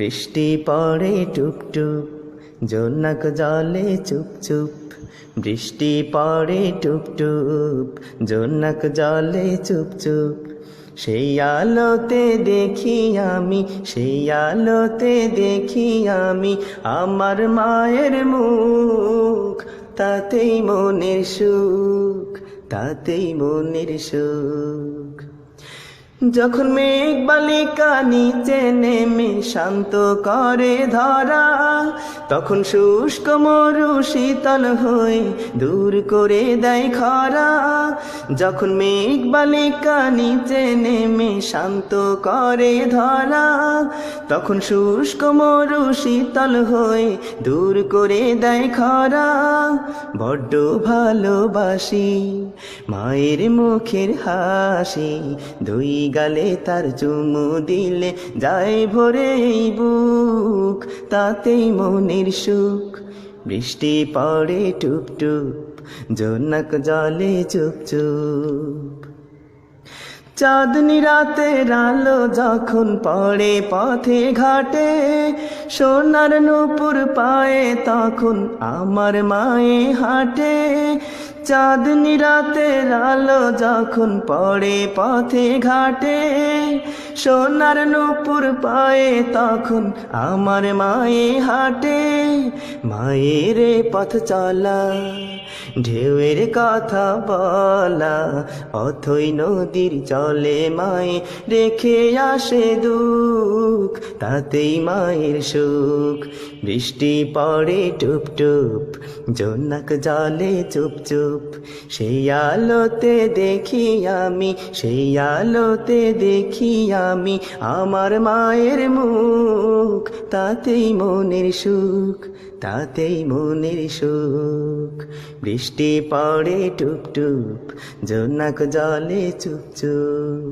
বৃষ্টি পড়ে টুপটুপ, জোনাক জলে চুপচুপ। বৃষ্টি পড়ে টুপটুপ, জোনাক জলে চুপচুপ। সেই আলোতে দেখি আমি, সেই আলোতে দেখি আমি আমার মায়ের মুখ। তাতেই মনের সুখ, তাতেই মনের সুখ। যখন মেঘ বালিকা নিচে নেমে শান্ত করে ধরা, তখন শুষ্ক মরু শীতল হয়ে দূর করে দেয় খরা। যখন মেঘ বালিকা নিচে নেমে শান্ত করে ধরা, তখন শুষ্ক মরু শীতল হয়ে দূর করে দেয় খরা। বড্ড ভালোবাসি মায়ের মুখের হাসি, দুই গালে তার চুমু দিলে যায় ভরে এই বুক। তাতেই মনের সুখ। বৃষ্টি পড়ে টুপটুপ, জোনাক জলে চুপচুপ। চাঁদনি রাতের আলো যখন পড়ে পথে ঘাটে, সোনার নূপুর পায়ে তখন আমার মায়ে হাঁটে। চাঁদনি রাতের আলো যখন পড়ে পথে ঘাটে, সোনার নূপুর পায়ে তখন আমার মায়ে হাঁটে। মায়ের পথ চলা, ঢেউয়ের কথা বলা, অথই নদীর চলে মায়ে রেখে আসে দুঃখ। তাতেই মায়ের সুখ। বৃষ্টি পড়ে টুপটুপ, জোনাক জলে চুপচুপ। সেই আলোতে দেখি আমি, সেই আলোতে দেখি আমি আমার মায়ের মুখ। তাতেই মনের সুখ, তাতেই মনের সুখ। বৃষ্টি পড়ে টুপটুপ, জোনাক জলে চুপচুপ।